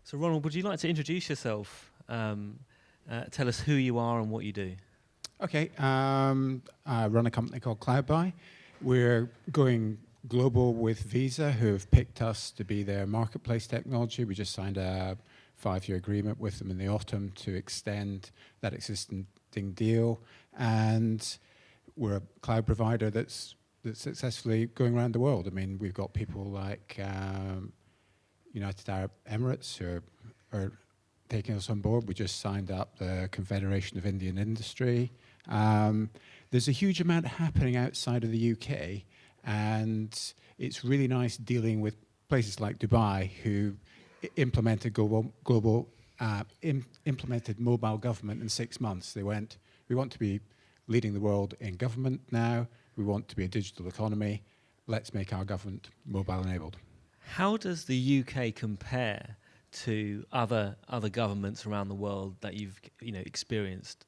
So, Ronald, would you like to introduce yourself? Tell us who you are and what you do. Okay, I run a company called CloudBuy. We're going global with Visa, who have picked us to be their marketplace technology. We just signed a 5-year agreement with them in the autumn to extend that existing deal. And we're a cloud provider that's successfully going around the world. I mean, we've got people like United Arab Emirates who are taking us on board. We just signed up the Confederation of Indian Industry. There's a huge amount happening outside of the UK, and it's really nice dealing with places like Dubai, who implemented implemented mobile government in 6 months. They went, we want to be leading the world in government now. We want to be a digital economy. Let's make our government mobile enabled. How does the UK compare to other governments around the world that you've experienced?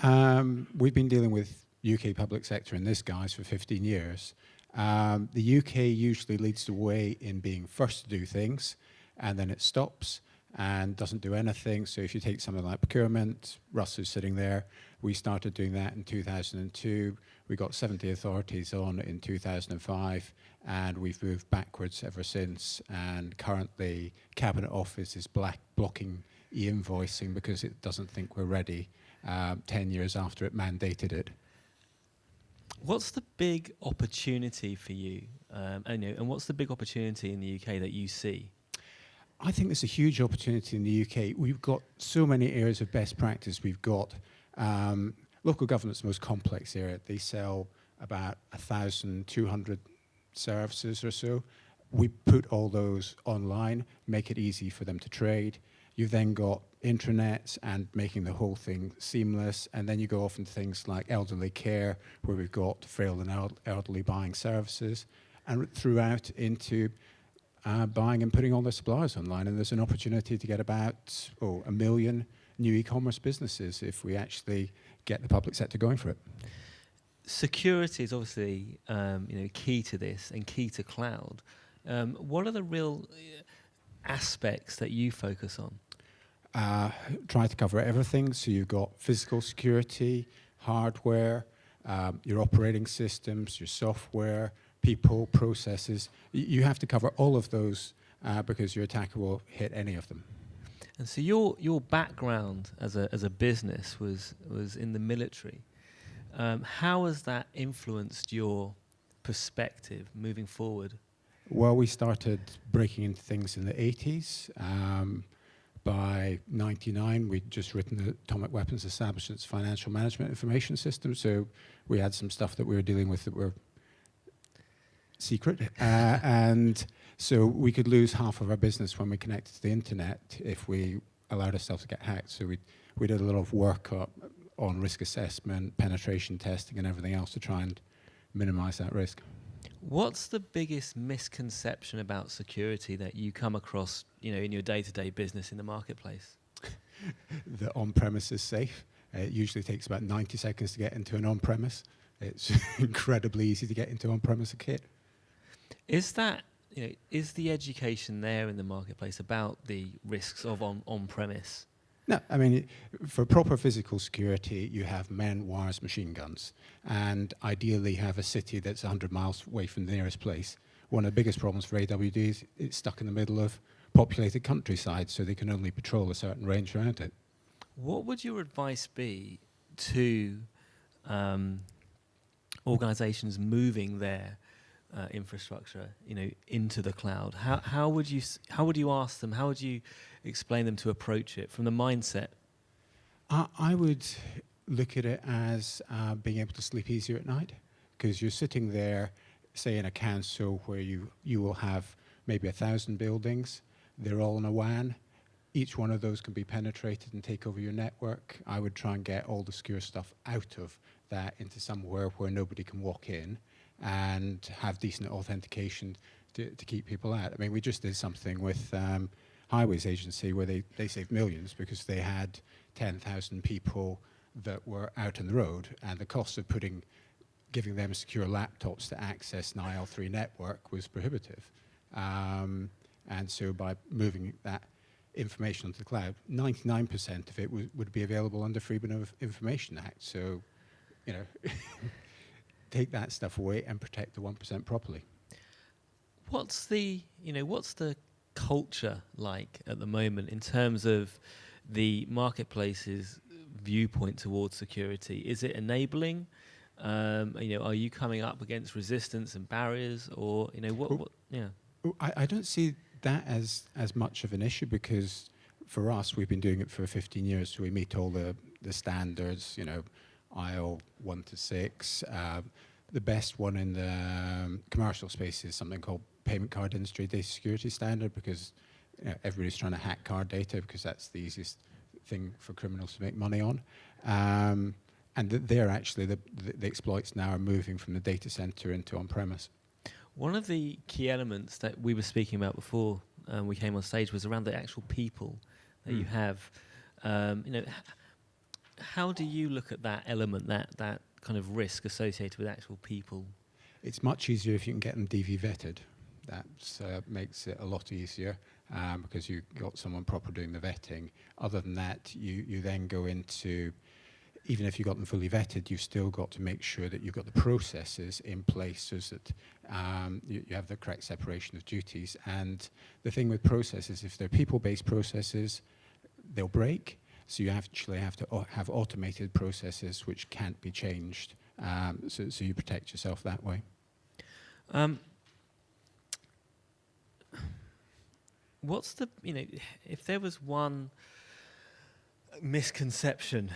We've been dealing with UK public sector in this guise for 15 years. The UK usually leads the way in being first to do things, and then it stops and doesn't do anything. So if you take something like procurement, Russ is sitting there. We started doing that in 2002. We got 70 authorities on in 2005, and we've moved backwards ever since. And currently, Cabinet Office is blocking e-invoicing because it doesn't think we're ready 10 years after it mandated it. What's the big opportunity for you? And what's the big opportunity in the UK that you see? I think there's a huge opportunity in the UK. We've got so many areas of best practice. We've got local government's the most complex area. They sell about 1,200 services or so. We put all those online, make it easy for them to trade. You've then got intranets and making the whole thing seamless. And then you go off into things like elderly care, where we've got frail and elderly buying services, and throughout into buying and putting all their suppliers online. And there's an opportunity to get about 1 million new e-commerce businesses if we actually get the public sector going for it. Security is obviously key to this and key to cloud. What are the real aspects that you focus on? Try to cover everything. So you've got physical security, hardware, your operating systems, your software, people, processes. You have to cover all of those because your attacker will hit any of them. And so your background as a business was in the military. How has that influenced your perspective moving forward? Well, we started breaking into things in the 80s. By 99, we'd just written the Atomic Weapons Establishment's Financial Management Information System, so we had some stuff that we were dealing with that were secret. And so we could lose half of our business when we connected to the internet if we allowed ourselves to get hacked. So we did a lot of work on risk assessment, penetration testing, and everything else to try and minimize that risk. What's the biggest misconception about security that you come across, in your day-to-day business in the marketplace? The on-premise is safe. It usually takes about 90 seconds to get into an on-premise. It's incredibly easy to get into on-premise kit. Is that, is the education there in the marketplace about the risks of on-premise? No, I mean, for proper physical security, you have men, wires, machine guns, and ideally have a city that's 100 miles away from the nearest place. One of the biggest problems for AWD is it's stuck in the middle of populated countryside, so they can only patrol a certain range around it. What would your advice be to organizations moving their infrastructure, into the cloud? How would you ask them? How would you explain them to approach it from the mindset? I would look at it as being able to sleep easier at night, because you're sitting there, say in a council where you will have maybe 1,000 buildings. They're all in a WAN. Each one of those can be penetrated and take over your network. I would try and get all the secure stuff out of that into somewhere where nobody can walk in, and have decent authentication to keep people out. I mean, we just did something with Highways Agency where they saved millions because they had 10,000 people that were out on the road, and the cost of giving them secure laptops to access an IL3 network was prohibitive. And so by moving that information onto the cloud, 99% of it would be available under Freedom of Information Act. So, you know, take that stuff away and protect the 1% properly. What's the culture like at the moment in terms of the marketplace's viewpoint towards security? Is it enabling? Are you coming up against resistance and barriers, or what? Yeah. I don't see that as much of an issue, because for us, we've been doing it for 15 years, so we meet all the standards, IL 1 to 6. The best one in the commercial space is something called Payment Card Industry Data Security Standard, because everybody's trying to hack card data, because that's the easiest thing for criminals to make money on. And they're actually, the exploits now are moving from the data center into on-premise. One of the key elements that we were speaking about before we came on stage was around the actual people that you have. How do you look at that element, that kind of risk associated with actual people? It's much easier if you can get them DV vetted. That makes it a lot easier, because you've got someone proper doing the vetting. Other than that, you then go into, even if you got them fully vetted, you've still got to make sure that you've got the processes in place so that you have the correct separation of duties. And the thing with processes, if they're people-based processes, they'll break. So you actually have to have automated processes which can't be changed. So you protect yourself that way. What's the, if there was one misconception,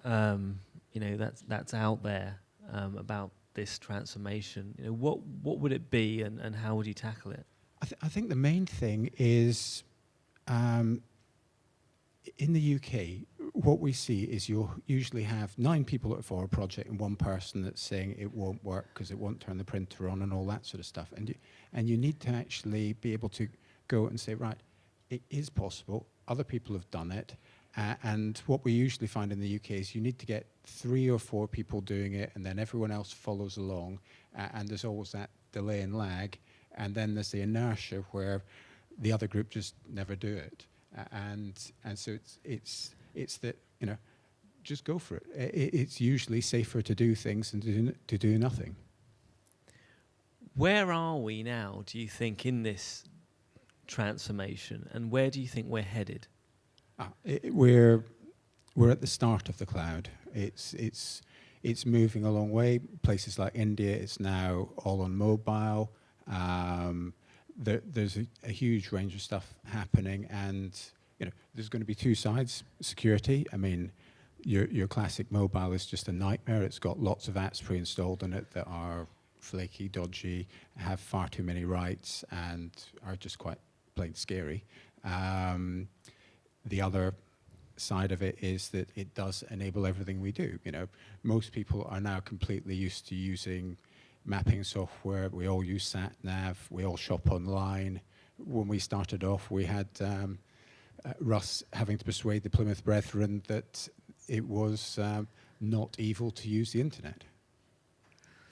that's out there about this transformation, what would it be, and how would you tackle it? I think the main thing is, in the UK, what we see is you'll usually have 9 people that are for a project and one person that's saying it won't work because it won't turn the printer on and all that sort of stuff. And you need to actually be able to go and say, right, it is possible. Other people have done it. And what we usually find in the UK is you need to get 3 or 4 people doing it, and then everyone else follows along. And there's always that delay and lag. And then there's the inertia where the other group just never do it. And so it's that, just go for it. It's usually safer to do things than to do nothing. Where are we now, do you think, in this transformation, and where do you think we're headed? We're at the start of the cloud. It's moving a long way. Places like India, it's now all on mobile. There's a huge range of stuff happening, and there's going to be 2 sides. Security, I mean, your classic mobile is just a nightmare. It's got lots of apps pre-installed in it that are flaky, dodgy, have far too many rights, and are just quite plain scary. The other side of it is that it does enable everything we do. Most people are now completely used to using mapping software. We all use SatNav. We all shop online. When we started off, we had Russ having to persuade the Plymouth Brethren that it was not evil to use the internet.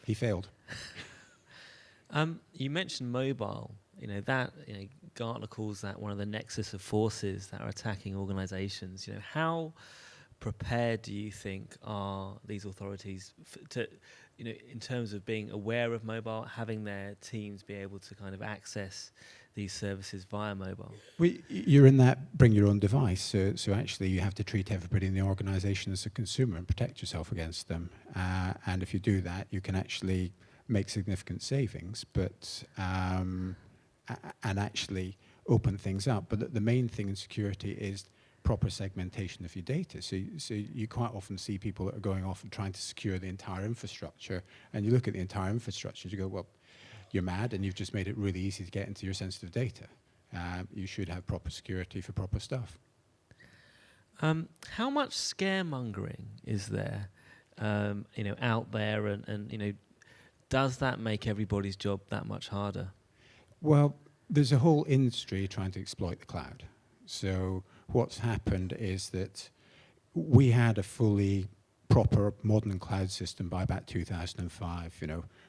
He failed. You mentioned mobile. Gartner calls that one of the nexus of forces that are attacking organizations. How prepared do you think are these authorities in terms of being aware of mobile, having their teams be able to kind of access these services via mobile? Well, you're in that bring your own device, so actually you have to treat everybody in the organization as a consumer and protect yourself against them. And if you do that, you can actually make significant savings, but and actually open things up. But the main thing in security is proper segmentation of your data. So you quite often see people that are going off and trying to secure the entire infrastructure, and you look at the entire infrastructure and you go, well, you're mad, and you've just made it really easy to get into your sensitive data. You should have proper security for proper stuff. How much scaremongering is there, out there, and does that make everybody's job that much harder? Well, there's a whole industry trying to exploit the cloud. So what's happened is that we had a fully proper modern cloud system by about 2005,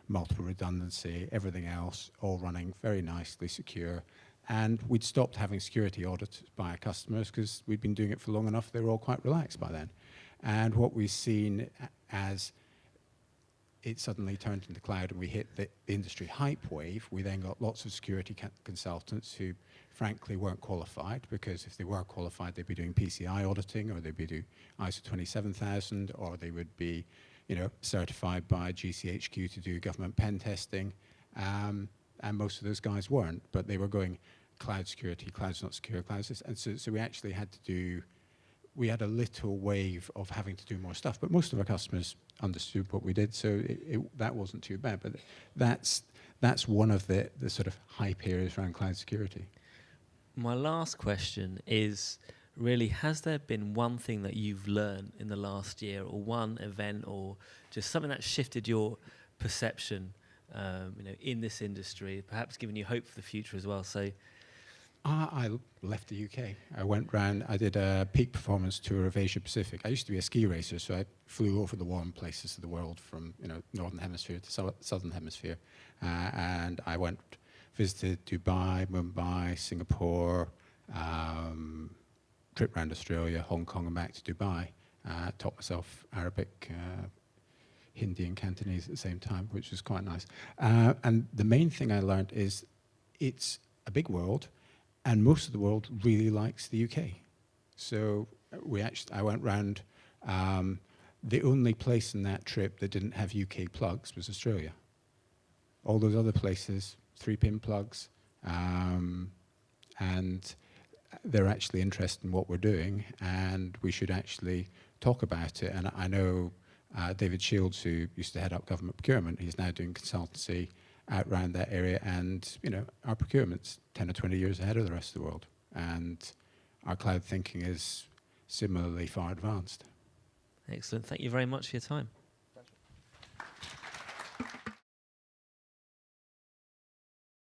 multiple redundancy, everything else, all running very nicely secure. And we'd stopped having security audits by our customers because we'd been doing it for long enough. They were all quite relaxed by then. And what we've seen as it suddenly turned into cloud and we hit the industry hype wave, we then got lots of security consultants who frankly weren't qualified, because if they were qualified, they'd be doing PCI auditing, or they'd be doing ISO 27000, or they would be, certified by GCHQ to do government pen testing. And most of those guys weren't, but they were going cloud security, cloud's not secure, cloud's this. And so we actually had to do, we had a little wave of having to do more stuff, but most of our customers understood what we did, so that wasn't too bad. But that's one of the sort of hype areas around cloud security. My last question is really, has there been one thing that you've learned in the last year, or one event, or just something that shifted your perception, in this industry, perhaps giving you hope for the future as well? So, I left the UK. I went round, I did a peak performance tour of Asia Pacific. I used to be a ski racer, so I flew over the warm places of the world from Northern Hemisphere to Southern Hemisphere. And I visited Dubai, Mumbai, Singapore, trip around Australia, Hong Kong and back to Dubai. Taught myself Arabic, Hindi and Cantonese at the same time, which was quite nice. And the main thing I learned is it's a big world, and most of the world really likes the UK. So I went round, the only place in that trip that didn't have UK plugs was Australia. All those other places, 3-pin plugs, and they're actually interested in what we're doing, and we should actually talk about it. And I know David Shields, who used to head up government procurement, he's now doing consultancy out around that area, and our procurement's 10 or 20 years ahead of the rest of the world, and our cloud thinking is similarly far advanced. Excellent. Thank you very much for your time.